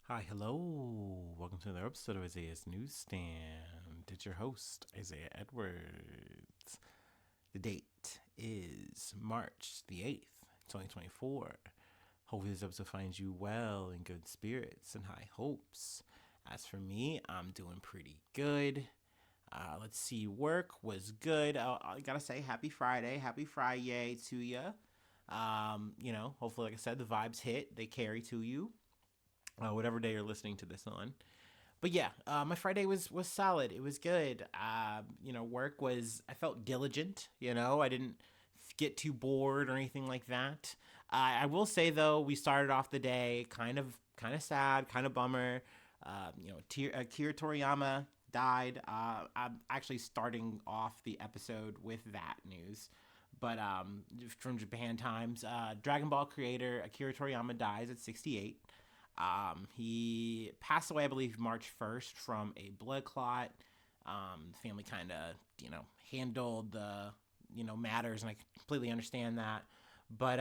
Hi, hello. Welcome to another episode of Isaiah's Newsstand. It's your host, Isaiah Edwards. The date is March the 8th, 2024. Hopefully, this episode finds you well in good spirits and high hopes. As for me, I'm doing pretty good. Let's see, work was good. I gotta say, happy Friday. Happy Friday to you. Hopefully, like I said, the vibes hit, they carry to you whatever day you're listening to this on. But yeah, my Friday was solid. It was good. Work was. I felt diligent. I didn't get too bored or anything like that. I will say though, we started off the day kind of sad, kind of bummer. Akira Toriyama died. I'm actually starting off the episode with that news. But from Japan Times, Dragon Ball creator Akira Toriyama dies at 68. He passed away, I believe, March 1st from a blood clot. The family kind of, handled the, matters, and I completely understand that. But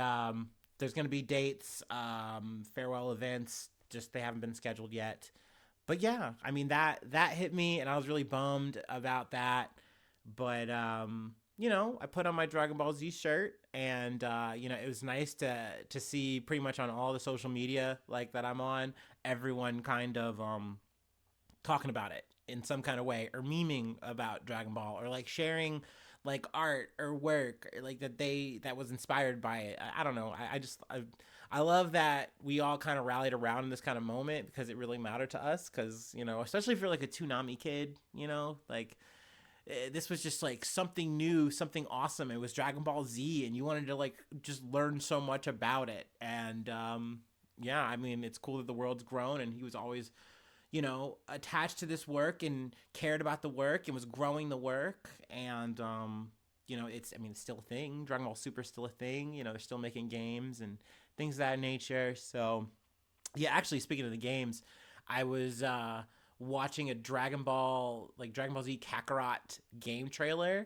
there's going to be dates, farewell events, just they haven't been scheduled yet. But yeah, I mean that hit me, and I was really bummed about that. But I put on my Dragon Ball Z shirt, and it was nice to see pretty much on all the social media like that I'm on, everyone kind of talking about it in some kind of way, or memeing about Dragon Ball, or like sharing like art or work like that was inspired by it. I don't know. I love that we all kind of rallied around in this kind of moment because it really mattered to us. Because especially if you're like a Toonami kid, like this was just like something new, something awesome. It was Dragon Ball Z, and you wanted to like just learn so much about it. And yeah, I mean, it's cool that the world's grown, and he was always, attached to this work and cared about the work and was growing the work. And it's still a thing. Dragon Ball Super is still a thing. They're still making games and things of that nature. So yeah, actually, speaking of the games, I was watching a Dragon Ball Z Kakarot game trailer,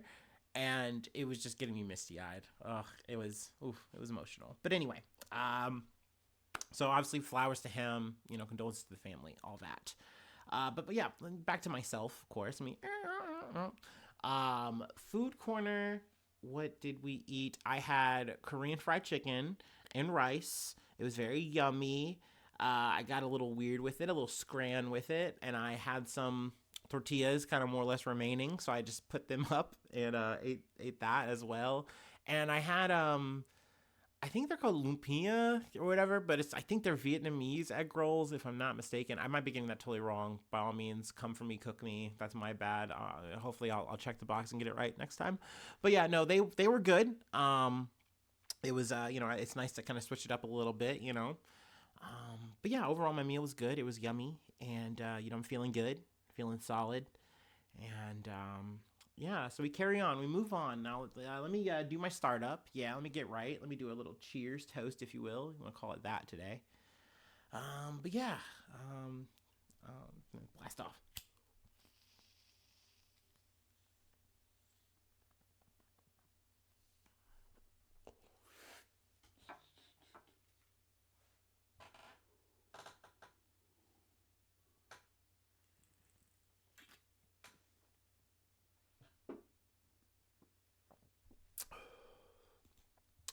and it was just getting me misty eyed. Ugh, it was emotional. But anyway, so obviously flowers to him, condolences to the family, all that. But yeah, back to myself, of course. Food corner. What did we eat? I had Korean fried chicken and rice. It was very yummy. I got a little weird with it, a little scran with it, and I had some tortillas kind of more or less remaining, so I just put them up and ate that as well. And I had I think they're called lumpia or whatever, but I think they're Vietnamese egg rolls, if I'm not mistaken. I might be getting that totally wrong. By all means, come for me, cook me. That's my bad. Hopefully, I'll check the box and get it right next time. But yeah, no, they were good. It was it's nice to kind of switch it up a little bit, But yeah, overall, my meal was good. It was yummy, and I'm feeling good, feeling solid, and yeah. So we carry on. We move on now. Let me do my startup. Yeah, let me get right. Let me do a little cheers toast, if you will. You want to call it that today? But yeah, blast off.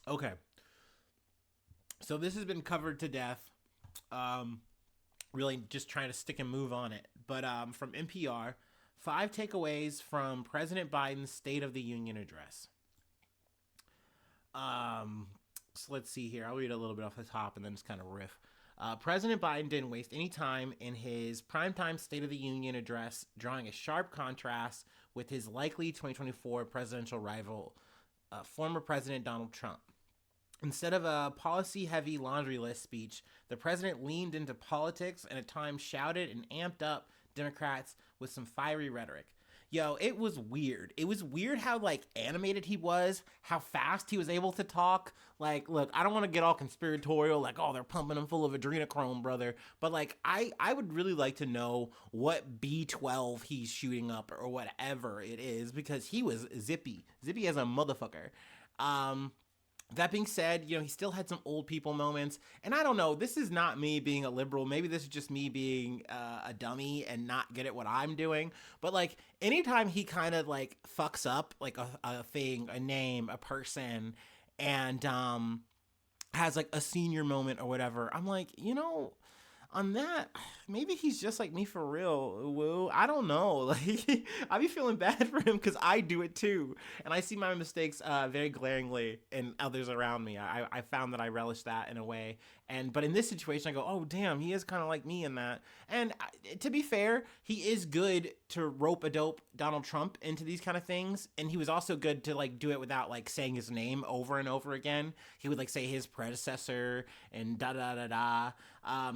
Okay, so this has been covered to death. Um, really, just trying to stick and move on it. But from NPR, five takeaways from President Biden's State of the Union address. So let's see here. I'll read a little bit off the top and then just kind of riff. President Biden didn't waste any time in his primetime State of the Union address, drawing a sharp contrast with his likely 2024 presidential rival, former President Donald Trump. Instead of a policy heavy laundry list speech, the president leaned into politics and at times shouted and amped up Democrats with some fiery rhetoric. Yo, it was weird. It was weird how like animated he was, how fast he was able to talk. Like, look, I don't want to get all conspiratorial, like, oh, they're pumping him full of adrenochrome, brother. But like, I would really like to know what B12 he's shooting up or whatever it is, because he was zippy as a motherfucker. Um, That being said, he still had some old people moments. And I don't know, this is not me being a liberal. Maybe this is just me being a dummy and not good at what I'm doing. But like, anytime he kind of like fucks up like a thing, a name, a person, and has like a senior moment or whatever, I'm like, on that, maybe he's just like me for real. Woo. I don't know. Like, I be feeling bad for him because I do it too, and I see my mistakes very glaringly in others around me. I found that I relish that in a way, but in this situation, I go, oh damn, he is kind of like me in that. And to be fair, he is good to rope a dope Donald Trump into these kind of things, and he was also good to like do it without like saying his name over and over again. He would like say his predecessor and da da da da.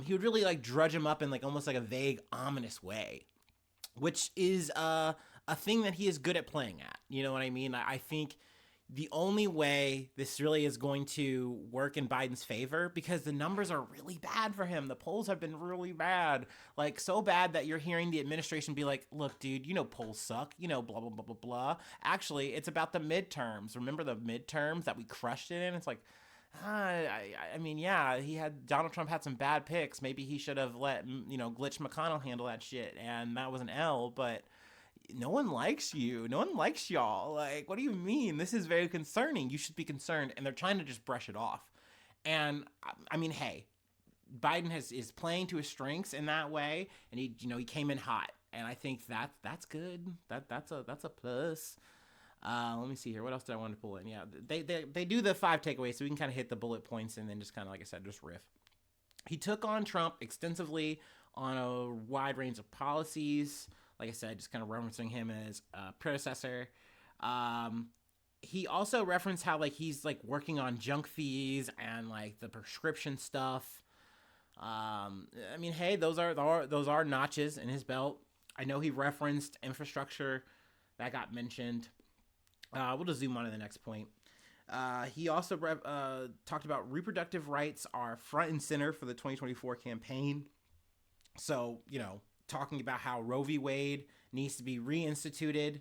He would really like drudge him up in like almost like a vague, ominous way, which is a thing that he is good at playing at. You know what I mean? I think the only way this really is going to work in Biden's favor, because the numbers are really bad for him. The polls have been really bad, like so bad that you're hearing the administration be like, look, dude, polls suck, blah, blah, blah, blah, blah. Actually, it's about the midterms. Remember the midterms that we crushed it in? It's like, I mean, yeah, Donald Trump had some bad picks. Maybe he should have let, Glitch McConnell handle that shit. And that was an L, but no one likes you. No one likes y'all. Like, what do you mean? This is very concerning. You should be concerned. And they're trying to just brush it off. And I mean, hey, Biden is playing to his strengths in that way. And he came in hot. And I think that's good. That's a plus. Let me see here. What else did I want to pull in? Yeah, they do the 5 takeaways, so we can kind of hit the bullet points and then just kind of, like I said, just riff. He took on Trump extensively on a wide range of policies. Like I said, just kind of referencing him as a predecessor. He also referenced how like he's like working on junk fees and like the prescription stuff. I mean, hey, those are notches in his belt. I know he referenced infrastructure that got mentioned. We'll just zoom on to the next point. He also talked about reproductive rights are front and center for the 2024 campaign. So, talking about how Roe v. Wade needs to be reinstituted.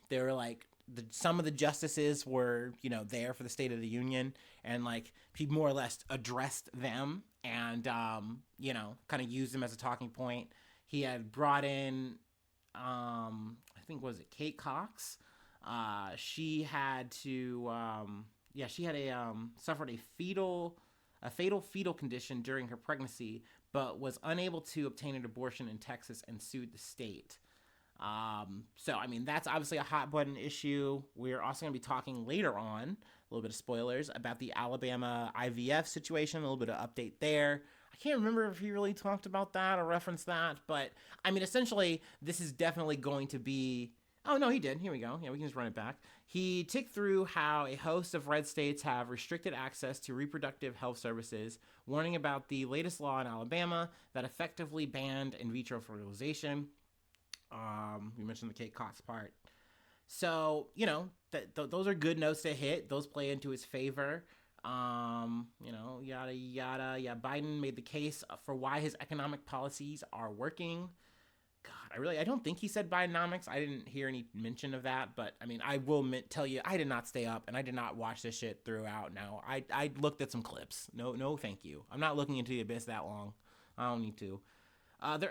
They were like, some of the justices were, there for the State of the Union, and like he more or less addressed them and, kind of used them as a talking point. He had brought in, I think, was it Kate Cox? She had to, she had suffered a fatal fetal condition during her pregnancy, but was unable to obtain an abortion in Texas and sued the state. So, I mean, that's obviously a hot button issue. We're also going to be talking later on, a little bit of spoilers, about the Alabama IVF situation, a little bit of update there. I can't remember if he really talked about that or referenced that, but, I mean, essentially, this is definitely going to be... Oh, no, he did. Here we go. Yeah, we can just run it back. He ticked through how a host of red states have restricted access to reproductive health services, warning about the latest law in Alabama that effectively banned in vitro fertilization. We mentioned the Kate Cox part. So, those are good notes to hit. Those play into his favor. Yada, yada. Yeah, Biden made the case for why his economic policies are working. God, I don't think he said Bidenomics. I didn't hear any mention of that, but I mean, I will tell you, I did not stay up and I did not watch this shit throughout. Now, I looked at some clips. No, thank you. I'm not looking into the abyss that long. I don't need to.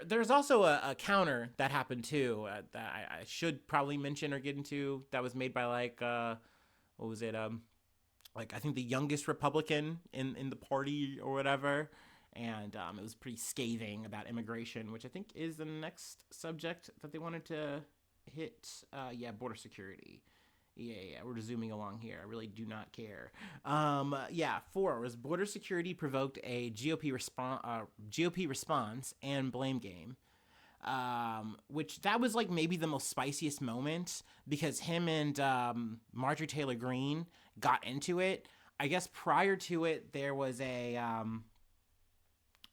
There's also a counter that happened too that I should probably mention or get into. That was made by like, what was it? Like I think the youngest Republican in the party or whatever. And it was pretty scathing about immigration, which I think is the next subject that they wanted to hit. Border security. Yeah, we're just zooming along here. I really do not care. 4 was border security provoked a GOP response and blame game. Which that was like maybe the most spiciest moment because him and Marjorie Taylor Greene got into it. I guess prior to it, there was a...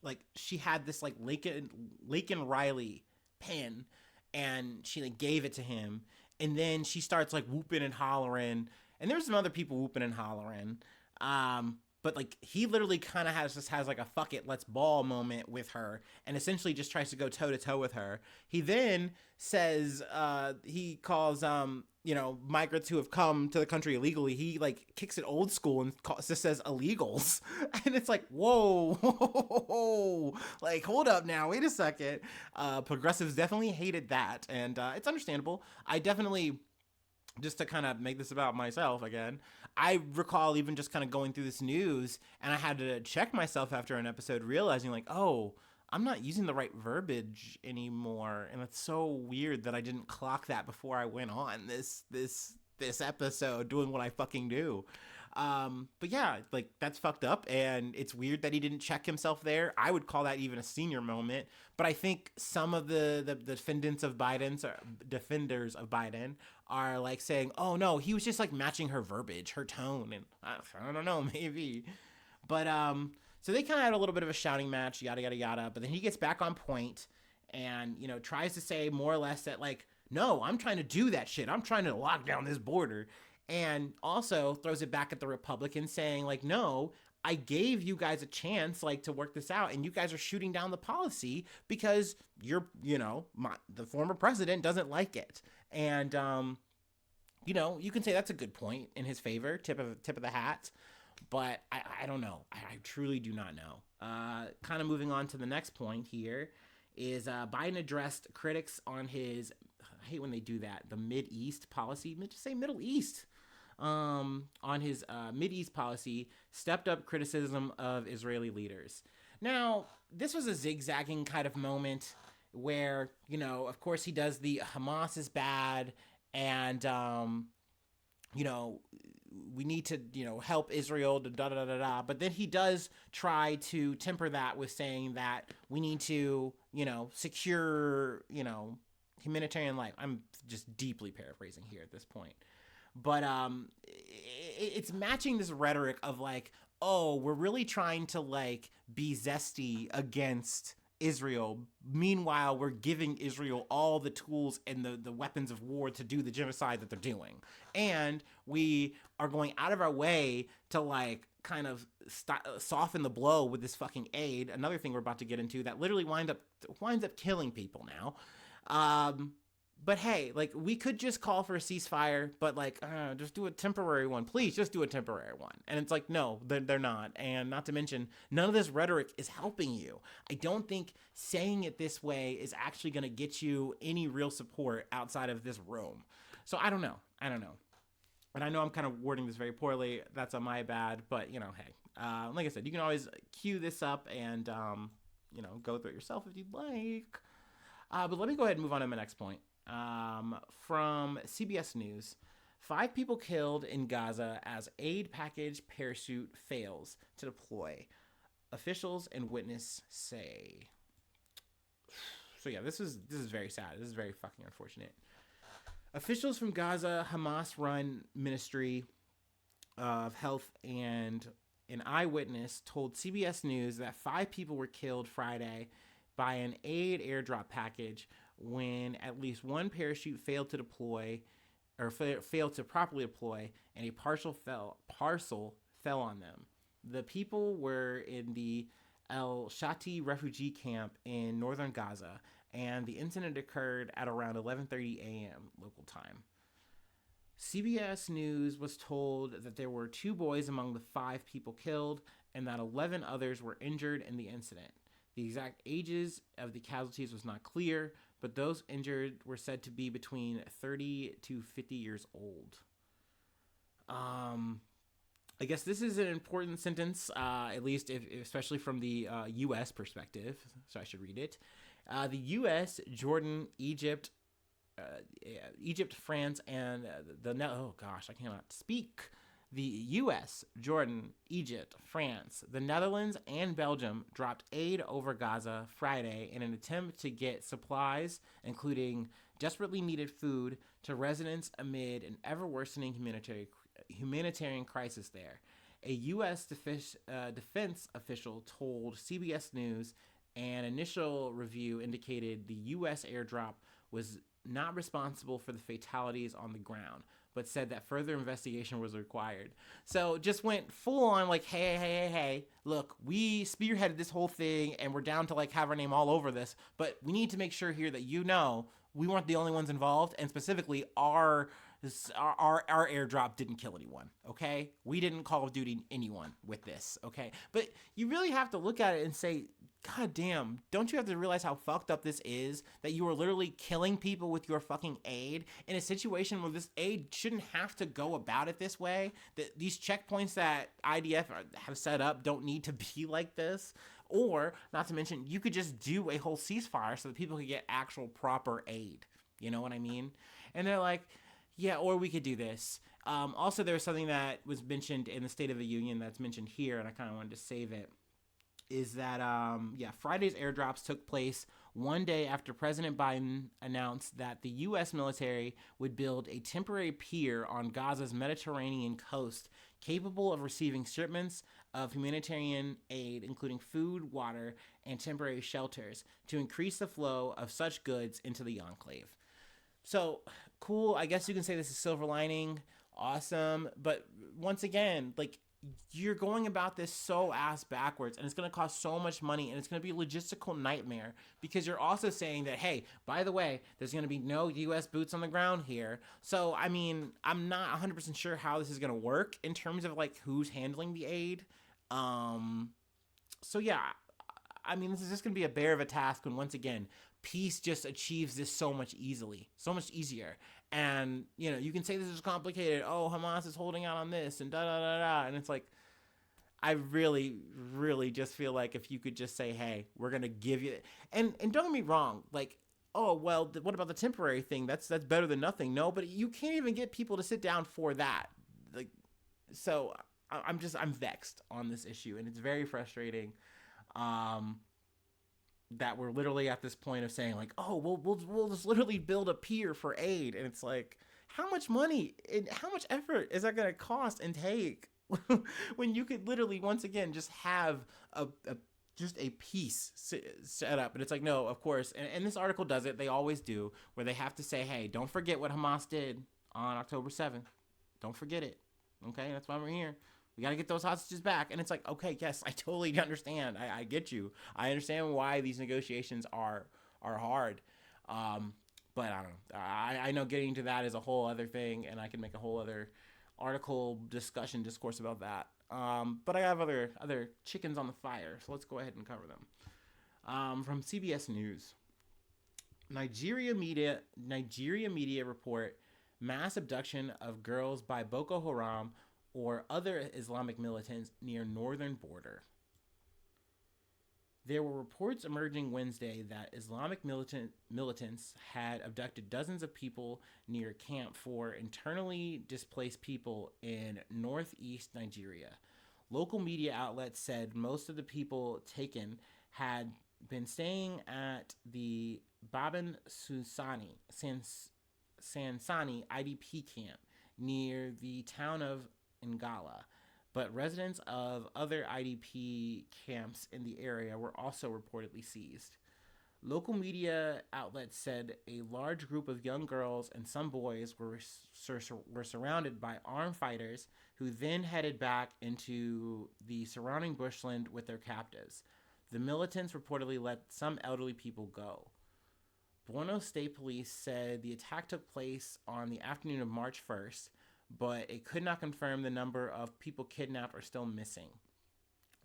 like she had this like Laken Riley pen and she like gave it to him and then she starts like whooping and hollering and there's some other people whooping and hollering but like he literally kind of has like a fuck it, let's ball moment with her, and essentially just tries to go toe to toe with her. He then says he calls migrants who have come to the country illegally, he like kicks it old school and just says illegals. And it's like, whoa, like hold up now, wait a second. Progressives definitely hated that, and it's understandable. I definitely, just to kind of make this about myself again, I recall even just kind of going through this news, and I had to check myself after an episode, realizing like, oh, I'm not using the right verbiage anymore, and it's so weird that I didn't clock that before I went on this episode doing what I fucking do. But yeah, like that's fucked up, and it's weird that he didn't check himself there. I would call that even a senior moment. But I think some of the defenders of Biden are like saying, "Oh no, he was just like matching her verbiage, her tone," and I don't know, maybe. But so they kind of had a little bit of a shouting match, yada yada yada. But then he gets back on point, and tries to say more or less that like, no, I'm trying to do that shit. I'm trying to lock down this border, and also throws it back at the Republicans saying like, no, I gave you guys a chance like to work this out, and you guys are shooting down the policy because the former president doesn't like it. And you can say that's a good point in his favor, tip of the hat. But I don't know. I truly do not know. Kind of moving on to the next point here is Biden addressed critics on his, I hate when they do that, the Mid-East policy. Just say Middle East. On his Mid-East policy, stepped up criticism of Israeli leaders. Now, this was a zigzagging kind of moment where, of course he does the Hamas is bad, and, we need to, help Israel, da da da da. But then he does try to temper that with saying that we need to, secure, humanitarian life. I'm just deeply paraphrasing here at this point. But it's matching this rhetoric of like, oh, we're really trying to like be zesty against Israel. Meanwhile, we're giving Israel all the tools and the weapons of war to do the genocide that they're doing. And we are going out of our way to like kind of soften the blow with this fucking aid. Another thing we're about to get into that literally winds up killing people now. But hey, like we could just call for a ceasefire, but like just do a temporary one. Please just do a temporary one. And it's like, no, they're not. And not to mention, none of this rhetoric is helping you. I don't think saying it this way is actually going to get you any real support outside of this room. So I don't know. And I know I'm kind of wording this very poorly. That's on my bad. But, hey, like I said, you can always cue this up and, go through it yourself if you'd like. But let me go ahead and move on to my next point. From CBS News, 5 people killed in Gaza as aid package parachute fails to deploy. Officials and witness say. So yeah, this is very sad. This is very fucking unfortunate. Officials from Gaza Hamas-run Ministry of Health and an eyewitness told CBS News that 5 people were killed Friday by an aid airdrop package when at least one parachute failed to deploy or failed to properly deploy, and a parcel fell on them. The people were in the El Shati refugee camp in northern Gaza, and the incident occurred at around 11:30 a.m. local time. CBS News was told that there were 2 boys among the 5 people killed and that 11 others were injured in the incident. The exact ages of the casualties was not clear, but those injured were said to be between 30 to 50 years old. I guess this is an important sentence, at least especially from the U.S. perspective, so I should read it. The U.S., Jordan, Egypt, France, and I cannot speak. The U.S., Jordan, Egypt, France, the Netherlands, and Belgium dropped aid over Gaza Friday in an attempt to get supplies, including desperately needed food, to residents amid an ever-worsening humanitarian crisis there. A U.S. defense official told CBS News an initial review indicated the U.S. airdrop was not responsible for the fatalities on the ground, but said that further investigation was required. So just went full on like, hey, look, we spearheaded this whole thing and we're down to like have our name all over this, but we need to make sure here that we weren't the only ones involved, and specifically our airdrop didn't kill anyone, okay? We didn't Call of Duty anyone with this, okay? But you really have to look at it and say, God damn, don't you have to realize how fucked up this is? That you are literally killing people with your fucking aid in a situation where this aid shouldn't have to go about it this way? That these checkpoints that IDF have set up don't need to be like this. Or, not to mention, you could just do a whole ceasefire so that people could get actual proper aid. You know what I mean? And they're like, yeah, or we could do this. Also, there was something that was mentioned in the State of the Union that's mentioned here, and I kind of wanted to save it, is that, Friday's airdrops took place one day after President Biden announced that the U.S. military would build a temporary pier on Gaza's Mediterranean coast capable of receiving shipments of humanitarian aid, including food, water, and temporary shelters, to increase the flow of such goods into the enclave. So, cool. I guess you can say this is silver lining. Awesome. But once again, like, you're going about this so ass backwards, and it's going to cost so much money, and it's going to be a logistical nightmare, because you're also saying that, hey, by the way, there's going to be no U.S. boots on the ground here. So, I mean, I'm not 100% sure how this is going to work in terms of, like, who's handling the aid. So, yeah, I mean, this is just going to be a bear of a task when, once again, peace just achieves this so much easier. And, you can say this is complicated. Oh, Hamas is holding out on this and da-da-da-da. And it's like, I really, really just feel like if you could just say, hey, we're going to give you... And don't get me wrong. Like, oh, well, what about the temporary thing? That's better than nothing. No, but you can't even get people to sit down for that. Like, so I'm vexed on this issue. And it's very frustrating. That we're literally at this point of saying like, oh, we'll just literally build a pier for aid, and it's like, how much money and how much effort is that going to cost and take when you could literally once again just have just a piece set up? And it's like, no, of course, and this article does it. They always do, where they have to say, hey, don't forget what Hamas did on October 7th. Don't forget it. Okay, that's why we're here. We got to get those hostages back. And it's like, okay, yes, I totally understand. I get you. I understand why these negotiations are hard. But I don't know. I know getting to that is a whole other thing, and I can make a whole other article discourse about that. But I have other chickens on the fire, so let's go ahead and cover them. From CBS News. Nigeria media report mass abduction of girls by Boko Haram or other Islamic militants near northern border. There were reports emerging Wednesday that Islamic militants had abducted dozens of people near Camp for internally displaced people in northeast Nigeria. Local media outlets said most of the people taken had been staying at the Baban Sansani IDP camp near the town of Ngala, but residents of other IDP camps in the area were also reportedly seized. Local media outlets said a large group of young girls and some boys were surrounded by armed fighters who then headed back into the surrounding bushland with their captives. The militants reportedly let some elderly people go. Borno State Police said the attack took place on the afternoon of March 1st, but it could not confirm the number of people kidnapped or still missing.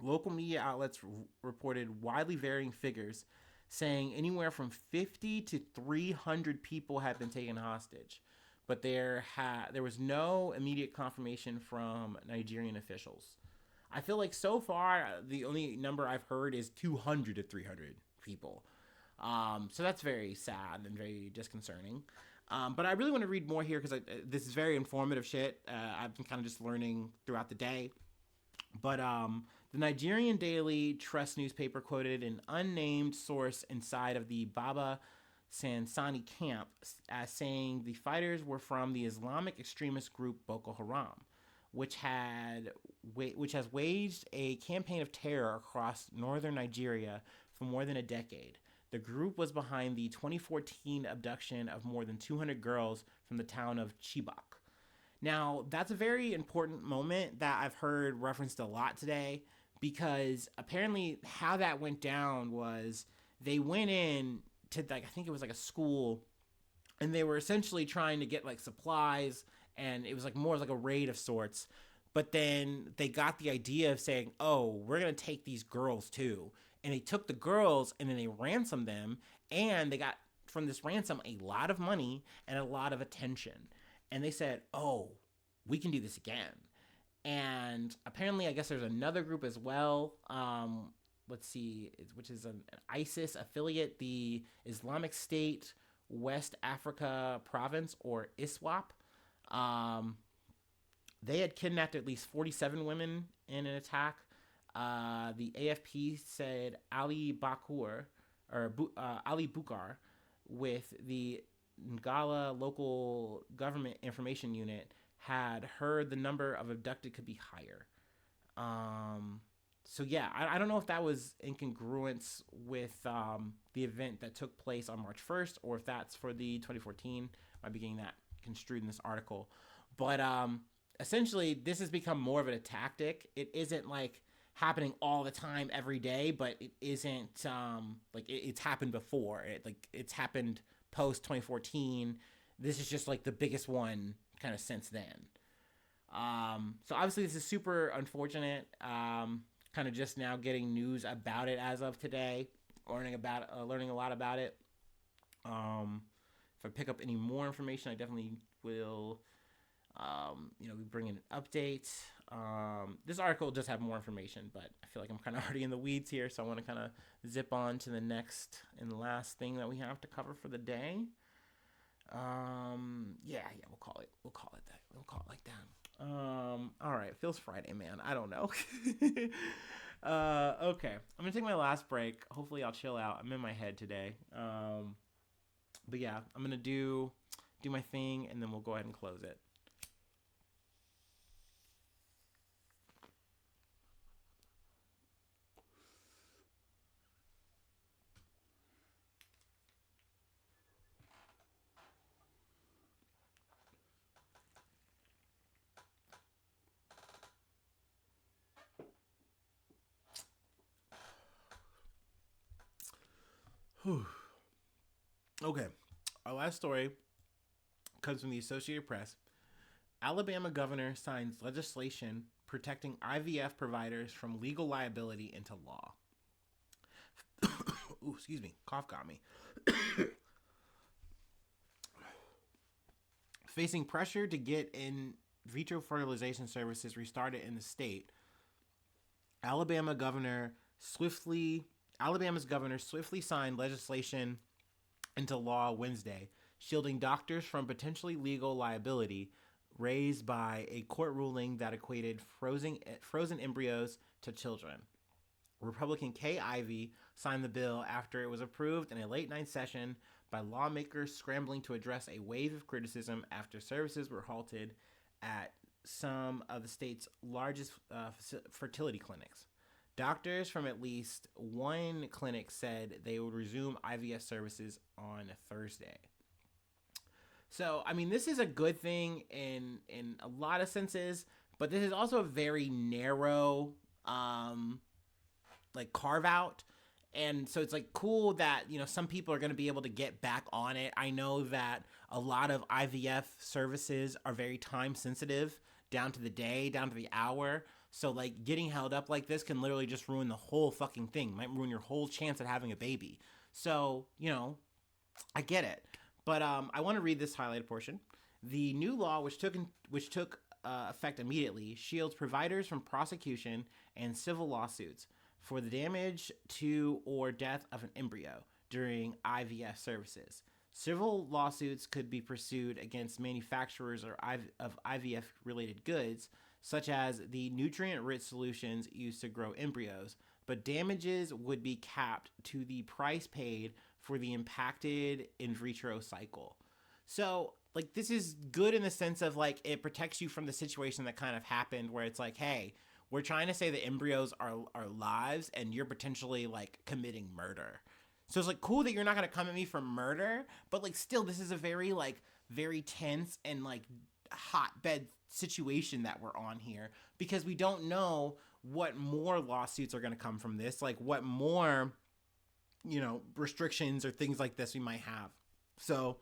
Local media outlets reported widely varying figures, saying anywhere from 50 to 300 people had been taken hostage, but there was no immediate confirmation from Nigerian officials. I feel like so far the only number I've heard is 200 to 300 people. So that's very sad and very disconcerting. But I really want to read more here because this is very informative shit. I've been kind of just learning throughout the day. But the Nigerian Daily Trust newspaper quoted an unnamed source inside of the Baba Sansani camp as saying the fighters were from the Islamic extremist group Boko Haram, which has waged a campaign of terror across northern Nigeria for more than a decade. The group was behind the 2014 abduction of more than 200 girls from the town of Chibok. Now, that's a very important moment that I've heard referenced a lot today because apparently how that went down was they went in to, like, I think it was like a school, and they were essentially trying to get like supplies, and it was like more like a raid of sorts. But then they got the idea of saying, "Oh, we're gonna take these girls too," and they took the girls and then they ransomed them, and they got from this ransom a lot of money and a lot of attention. And they said, "Oh, we can do this again." And apparently, I guess there's another group as well. Let's see, which is an ISIS affiliate, the Islamic State West Africa Province, or ISWAP. Um, they had kidnapped at least 47 women in an attack. The AFP said Ali Bukar, with the Ngala local government information unit, had heard the number of abducted could be higher. So yeah, I don't know if that was in congruence with the event that took place on March 1st, or if that's for the 2014. Might be getting that construed in this article. But essentially, this has become more of a tactic. It isn't like happening all the time every day, but it isn't like it's happened before. It's happened post 2014. This is just like the biggest one kind of since then. So obviously this is super unfortunate. Kind of just now getting news about it as of today, learning a lot about it. If I pick up any more information, I definitely will, be bringing an update. This article does have more information, but I feel like I'm kind of already in the weeds here, so I want to kind of zip on to the next and last thing that we have to cover for the day. We'll call it that. We'll call it like that. All right, feels Friday, man. I don't know. Okay, I'm gonna take my last break. Hopefully, I'll chill out. I'm in my head today. But yeah, I'm gonna do my thing, and then we'll go ahead and close it. Okay, our last story comes from the Associated Press. Alabama governor signs legislation protecting IVF providers from legal liability into law. Ooh, excuse me, cough got me. Facing pressure to get in vitro fertilization services restarted in the state, Alabama's governor swiftly signed legislation into law Wednesday, shielding doctors from potentially legal liability raised by a court ruling that equated frozen embryos to children. Republican Kay Ivey signed the bill after it was approved in a late night session by lawmakers scrambling to address a wave of criticism after services were halted at some of the state's largest fertility clinics. Doctors from at least one clinic said they would resume IVF services on Thursday. So, I mean, this is a good thing in a lot of senses, but this is also a very narrow, carve out. And so it's like cool that, some people are going to be able to get back on it. I know that a lot of IVF services are very time sensitive, down to the day, down to the hour. So like getting held up like this can literally just ruin the whole fucking thing. Might ruin your whole chance at having a baby. So, I get it. But I want to read this highlighted portion. The new law, which took effect immediately, shields providers from prosecution and civil lawsuits for the damage to or death of an embryo during IVF services. Civil lawsuits could be pursued against manufacturers of IVF-related goods, such as the nutrient-rich solutions used to grow embryos, but damages would be capped to the price paid for the impacted in vitro cycle. So, this is good in the sense of, it protects you from the situation that kind of happened where it's like, hey, we're trying to say the embryos are lives and you're potentially, committing murder. So it's like cool that you're not gonna come at me for murder, but like still, this is a very like very tense and like hotbed situation that we're on here because we don't know what more lawsuits are gonna come from this, like what more, restrictions or things like this we might have. So,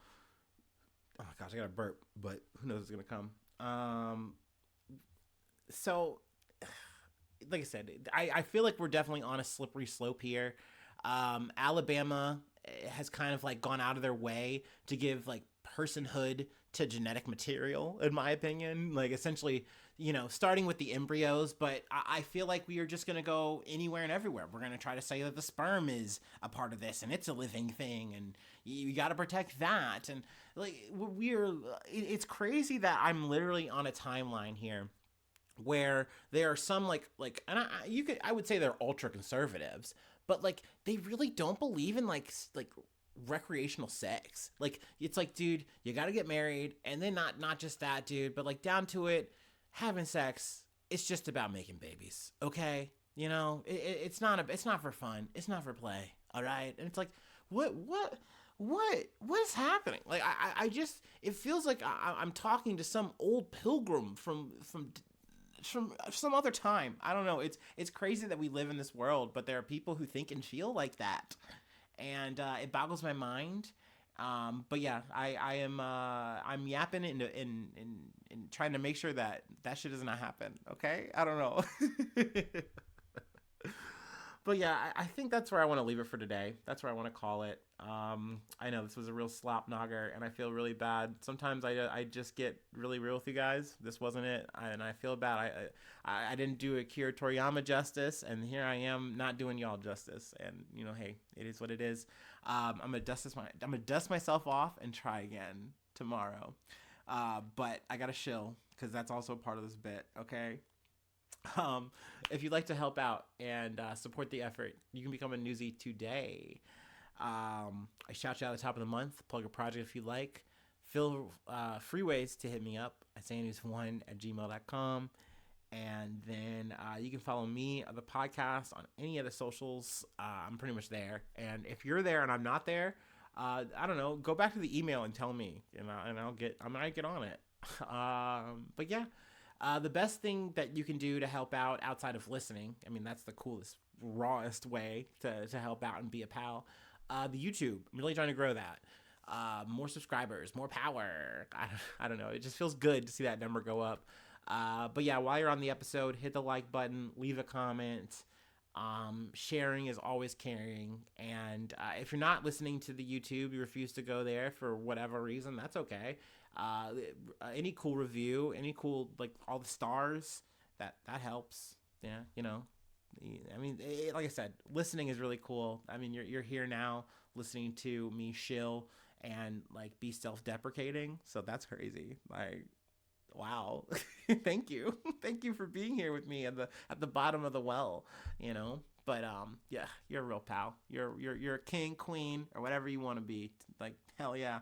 oh my gosh, I got to burp, but who knows what's gonna come. So like I said, I feel like we're definitely on a slippery slope here. Alabama has kind of like gone out of their way to give like personhood to genetic material, in my opinion. Like essentially, starting with the embryos, but I feel like we are just going to go anywhere and everywhere. We're going to try to say that the sperm is a part of this and it's a living thing and you got to protect that. And like, it's crazy that I'm literally on a timeline here where there are some and I would say they're ultra conservatives, but like they really don't believe in like recreational sex. Like it's like, dude, you got to get married, and then not just that, dude, but like down to it, having sex, it's just about making babies, okay? It's not for fun, it's not for play, all right? And it's like, what's happening? Like I just, it feels like I'm talking to some old pilgrim from some other time. I don't know. It's crazy that we live in this world, but there are people who think and feel like that, and it boggles my mind. But yeah, I am I'm yapping in trying to make sure that shit does not happen. Okay, I don't know. But yeah, I think that's where I want to leave it for today. That's where I want to call it. I know this was a real slop knocker, and I feel really bad. Sometimes I just get really real with you guys. This wasn't it, and I feel bad. I didn't do Akira Toriyama justice, and here I am not doing y'all justice. And hey, it is what it is. I'm gonna dust myself off and try again tomorrow. But I gotta chill because that's also part of this bit. Okay. If you'd like to help out and support the effort, you can become a newsie today. I shout you out at the top of the month. Plug a project if you like. Feel free ways to hit me up at saynews1@gmail.com. And then you can follow me on the podcast on any of the socials. I'm pretty much there. And if you're there and I'm not there, I don't know, go back to the email and tell me, and I might get on it. But yeah. The best thing that you can do to help out outside of listening, I mean, that's the coolest, rawest way to help out and be a pal. The YouTube, I'm really trying to grow that. More subscribers, more power. I don't know. It just feels good to see that number go up. But yeah, while you're on the episode, hit the like button, leave a comment. Sharing is always caring. And if you're not listening to the YouTube, you refuse to go there for whatever reason, that's okay. Any cool review, any cool, like all the stars, that helps. Yeah, I mean, like I said, listening is really cool. I mean, you're here now listening to me shill and like be self-deprecating, so that's crazy. Like, wow. Thank you for being here with me at the bottom of the well. But yeah, you're a real pal. You're a king, queen, or whatever you want to be. Like, hell yeah.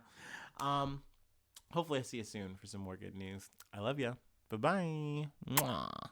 Hopefully I see you soon for some more good news. I love you. Bye-bye. Mwah.